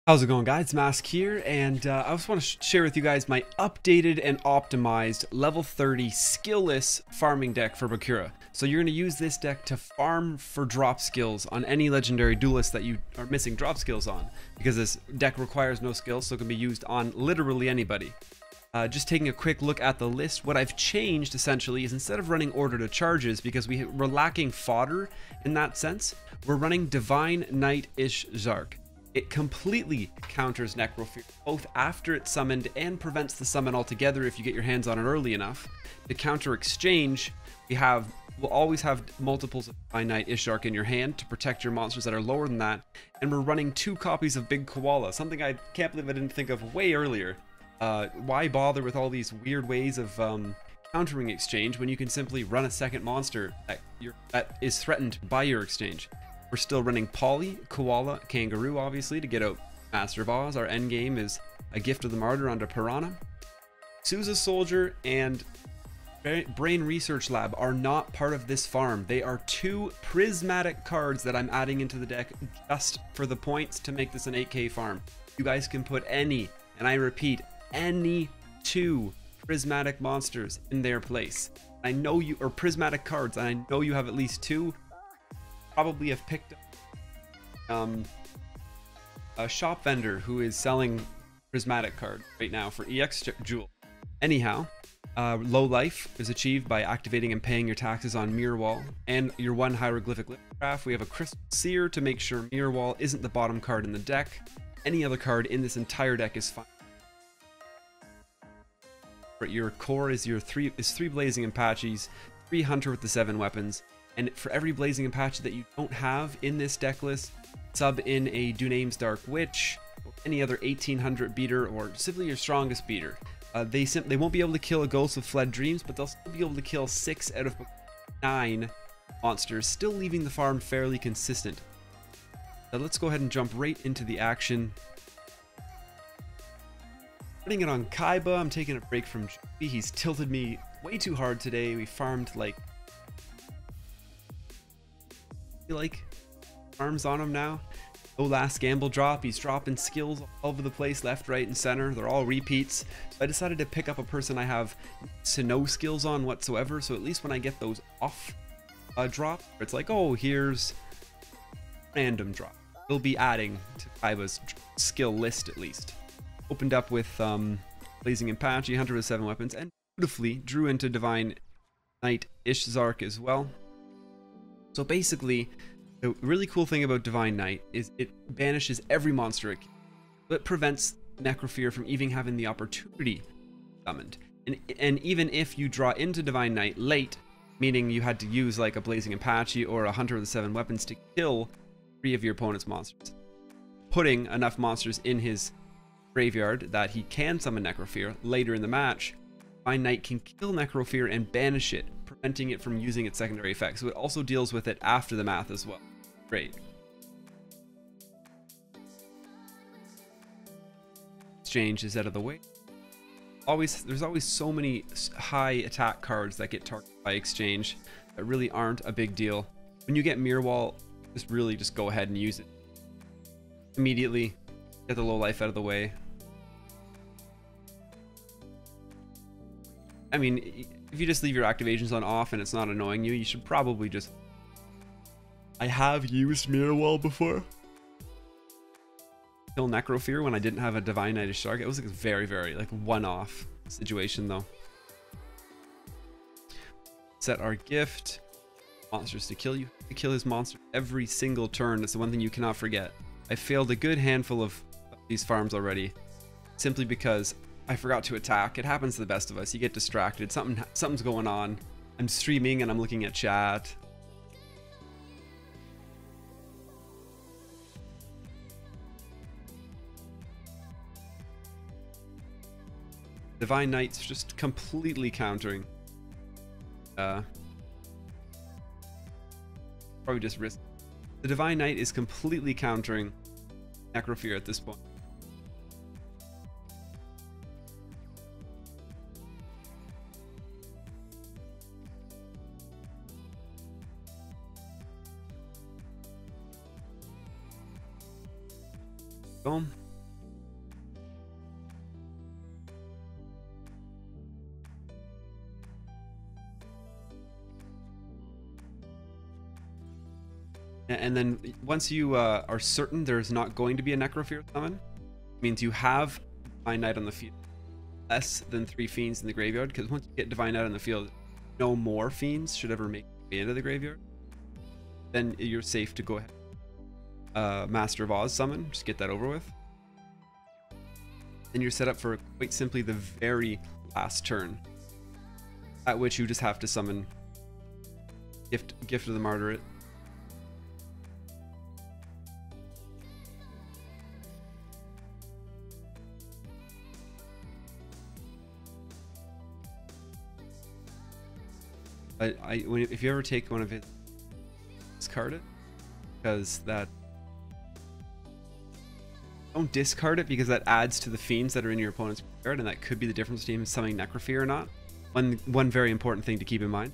How's it going, guys? Mask here, and I just want to share with you guys my updated and optimized level 30 skill-less farming deck for Bakura. So you're going to use this deck to farm for drop skills on any legendary duelist that you are missing drop skills on, because this deck requires no skills, so it can be used on literally anybody. Just taking a quick look at the list, what I've changed essentially is instead of running order to charges, because we're lacking fodder in that sense, we're running Divine Knight-ish Zark. It completely counters Necrofear, both after it's summoned and prevents the summon altogether if you get your hands on it early enough. To counter exchange, we'll always have multiples of Divine Knight Ishark in your hand to protect your monsters that are lower than that, and we're running 2 copies of Big Koala, something I can't believe I didn't think of way earlier. Why bother with all these weird ways of countering exchange when you can simply run a second monster that is threatened by your exchange? We're still running Polly, Koala, Kangaroo, obviously, to get out Master of Oz. Our endgame is a Gift of the Martyr onto Piranha. Sousa Soldier and Brain Research Lab are not part of this farm. They are 2 prismatic cards that I'm adding into the deck just for the points to make this an 8k farm. You guys can put any, and I repeat, any 2 prismatic monsters in their place. I know you, or prismatic cards, and I know you have at least 2. Probably have picked up a shop vendor who is selling prismatic card right now for EX Jewel. Anyhow, low life is achieved by activating and paying your taxes on Mirror Wall and your 1 hieroglyphic lithograph. We have a Crystal Seer to make sure Mirror Wall isn't the bottom card in the deck. Any other card in this entire deck is fine. But your core is 3 Blazing Apaches, 3 Hunter with the 7 weapons. And for every Blazing Apache that you don't have in this deck list, sub in a Duname's Dark Witch, or any other 1800 beater, or simply your strongest beater. They won't be able to kill a Ghost of Fled Dreams, but they'll still be able to kill 6 out of 9 monsters, still leaving the farm fairly consistent. Let's go ahead and jump right into the action. Putting it on Kaiba, I'm taking a break from Joey. He's tilted me way too hard today. We farmed like farms on him now. No last gamble drop. He's dropping skills all over the place, left, right, and center. They're all repeats. So I decided to pick up a person I have no skills on whatsoever. So at least when I get those off drop, it's like, oh, here's random drop. We'll be adding to Kaiba's skill list at least. Opened up with Blazing Apache, Hunter with 7 weapons, and beautifully drew into Divine Knight-ish Zark as well. So basically, the really cool thing about Divine Knight is it banishes every monster it kills. It prevents Necrofear from even having the opportunity summoned. And even if you draw into Divine Knight late, meaning you had to use like a Blazing Apache or a Hunter with 7 weapons to kill 3 of your opponent's monsters, putting enough monsters in his graveyard that he can summon Necrofear later in the match, Divine Knight can kill Necrofear and banish it, preventing it from using its secondary effects. So it also deals with it after the math as well. Great. Exchange is out of the way. There's always so many high attack cards that get targeted by exchange that really aren't a big deal. When you get Mirror Wall, just go ahead and use it immediately. Get the low life out of the way. I mean, if you just leave your activations on off and it's not annoying you, you should probably just... I have used Mirror Wall before. Kill Necrofear when I didn't have a Divine Knight Shark. It was like a very, very like one-off situation though. Set our gift. Monsters to kill you. To kill his monster every single turn. That's the one thing you cannot forget. I failed a good handful of these farms already, simply because I forgot to attack. It happens to the best of us. You get distracted. Something's going on. I'm streaming and I'm looking at chat. Divine Knight's just completely countering. Probably just risk. The Divine Knight is completely countering Necrofear at this point. Boom. And then once you are certain there's not going to be a Necrofear summon, it means you have Divine Knight on the field. Less than 3 Fiends in the graveyard, because once you get Divine Knight on the field, no more Fiends should ever make it into the graveyard. Then you're safe to go ahead. Master of Oz summon, just get that over with. Then you're set up for quite simply the very last turn, at which you just have to summon Gift of the Martyret. If you ever take one of his, discard it, because that, don't discard it because that adds to the Fiends that are in your opponent's graveyard, and that could be the difference between summoning Necrofear or not. One very important thing to keep in mind.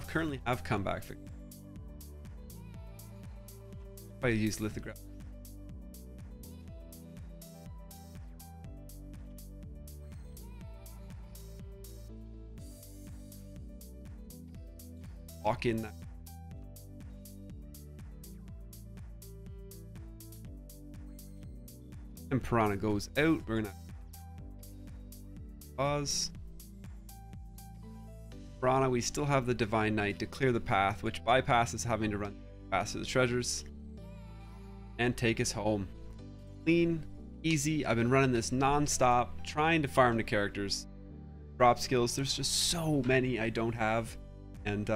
Currently have comeback fix. I use lithograph. Lock in that. And Piranha goes out. We're gonna pause. Piranha, we still have the Divine Knight to clear the path, which bypasses having to run past the treasures and take us home. Clean, easy. I've been running this non-stop, trying to farm the characters. Drop skills, there's just so many I don't have, and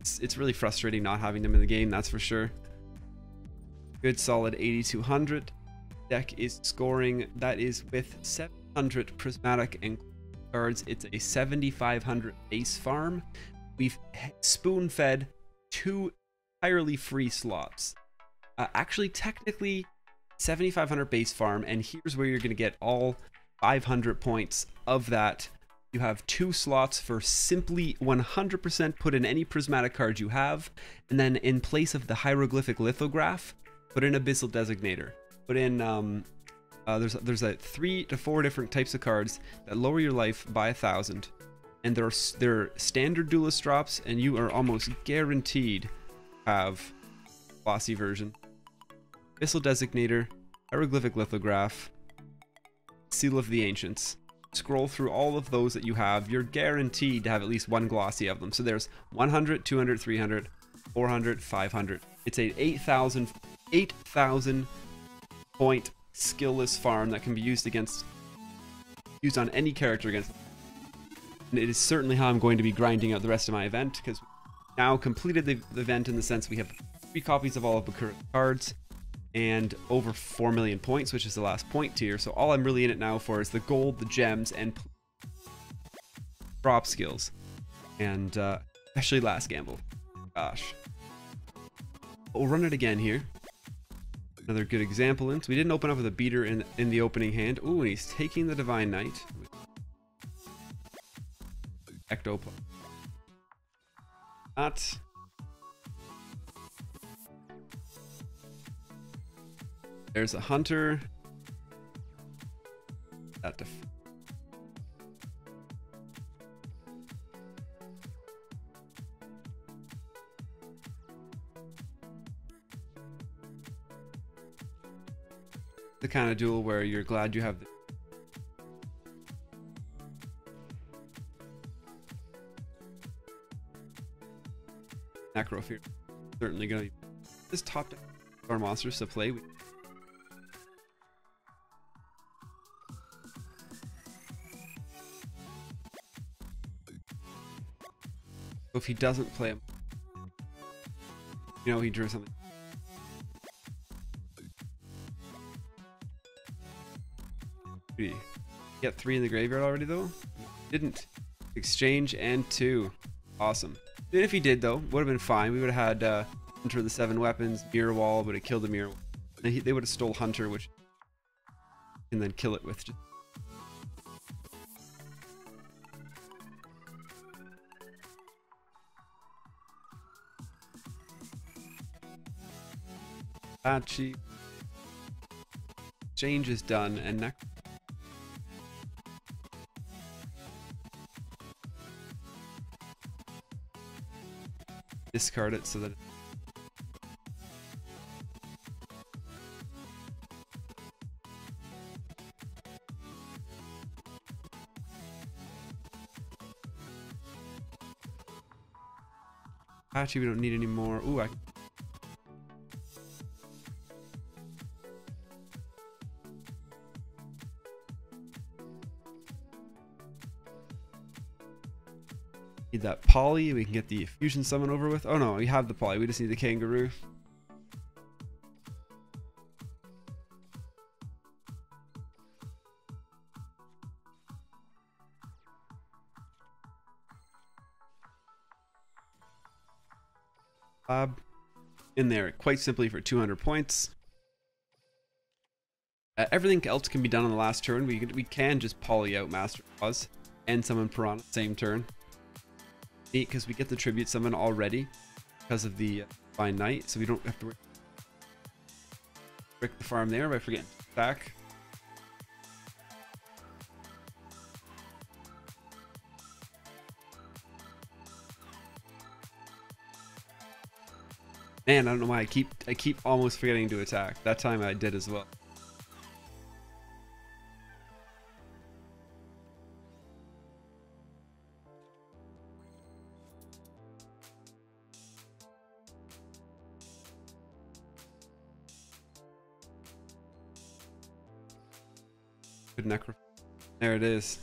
it's really frustrating not having them in the game, that's for sure. Good solid 8200. Deck is scoring, that is with 700 prismatic and cards. It's a 7500 base farm. We've spoon-fed 2 entirely free slots. Actually, technically 7500 base farm, and here's where you're going to get all 500 points of that. You have 2 slots for simply 100% put in any prismatic card you have, and then in place of the hieroglyphic lithograph, put in Abyssal Designator. Put in there's 3 to 4 different types of cards that lower your life by 1,000, and they're standard duelist drops, and you are almost guaranteed to have glossy version. Abyssal Designator, hieroglyphic lithograph, Seal of the Ancients. Scroll through all of those that you have. You're guaranteed to have at least 1 glossy of them. So there's 100, 200, 300, 400, 500. It's a 8,000 point skillless farm that can be used on any character against. And it is certainly how I'm going to be grinding out the rest of my event, because we now completed the event in the sense we have 3 copies of all of Bakura's cards and over 4 million points, which is the last point tier. So all I'm really in it now for is the gold, the gems, and drop skills, and especially last gamble. Gosh, we'll run it again here. Another good example. So we didn't open up with a beater in the opening hand. Ooh, and he's taking the Divine Knight. Ectoplasm. Not. There's a Hunter. That the kind of duel where you're glad you have the Necrofear. Certainly gonna be this top deck our monsters to play. If he doesn't play him, you know, he drew something. Did he get 3 in the graveyard already though? Didn't. Exchange and 2. Awesome. Even if he did though, would have been fine. We would have had Hunter of the 7 weapons, Mirror Wall, would have killed the Mirror Wall. They would have stole Hunter, which and then kill it with just Apache. Exchange is done, and next. Discard it so that. Apache, we don't need any more. Ooh, I. Need that poly. We can get the fusion summon over with. Oh no, we have the poly. We just need the kangaroo. In there quite simply for 200 points. Everything else can be done on the last turn. We can just poly out Master Claws and summon Piranha same turn. Neat, because we get the tribute summon already because of the Divine Knight, so we don't have to break the farm there by forgetting to attack. Man, I don't know why I keep almost forgetting to attack. That time I did as well. Good necro. There it is.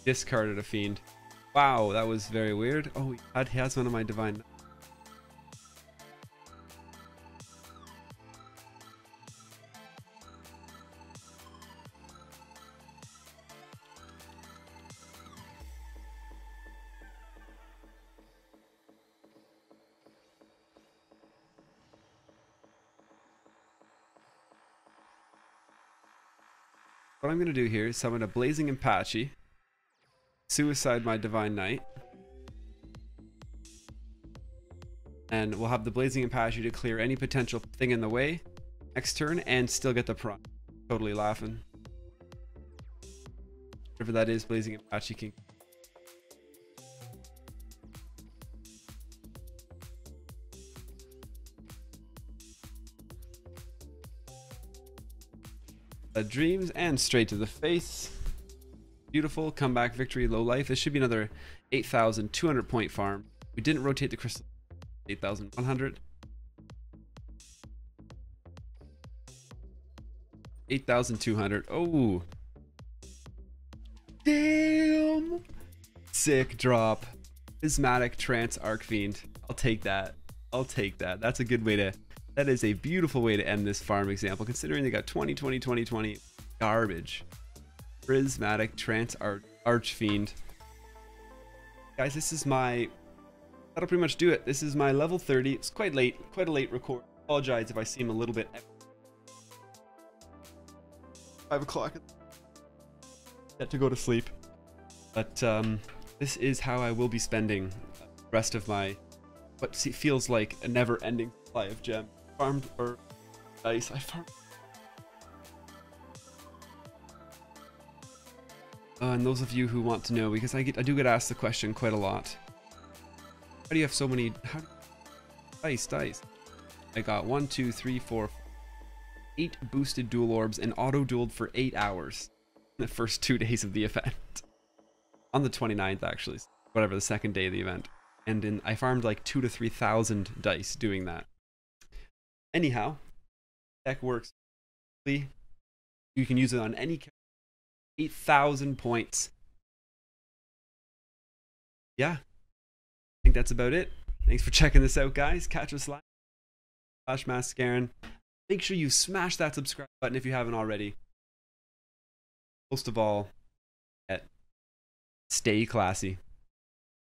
Discarded a fiend. Wow, that was very weird. Oh, he has one of my divine. What I'm going to do here is summon a Blazing Apache, suicide my Divine Knight, and we'll have the Blazing Apache to clear any potential thing in the way next turn and still get the Piranha. Totally laughing. Whatever that is, Blazing Apache King. Dreams and straight to the face. Beautiful comeback victory, low life. This should be another 8,200 point farm. We didn't rotate the crystal. 8,100. 8,200. Oh, damn! Sick drop. Prismatic Trance Archfiend. I'll take that. I'll take that. That's a good way to. That is a beautiful way to end this farm example, considering they got 20, 20, 20, 20. Garbage. Prismatic Trance Archfiend. Guys, this is my... That'll pretty much do it. This is my level 30. It's quite late. Quite a late record. Apologize if I seem a little bit... 5 o'clock. Get to go to sleep. But this is how I will be spending the rest of my... what feels like a never-ending supply of gems. Farmed or dice. I farmed. And those of you who want to know, because I do get asked the question quite a lot. How do you have so many? Dice. I got 1, 2, 3, 4, 8 boosted dual orbs and auto dueled for 8 hours in the first 2 days of the event. On the 29th, actually, whatever the second day of the event, and I farmed like 2,000 to 3,000 dice doing that. Anyhow, deck works. You can use it on any character. 8,000 points. Yeah, I think that's about it. Thanks for checking this out, guys. Catch us live. /MasKScarin. Make sure you smash that subscribe button if you haven't already. Most of all, stay classy.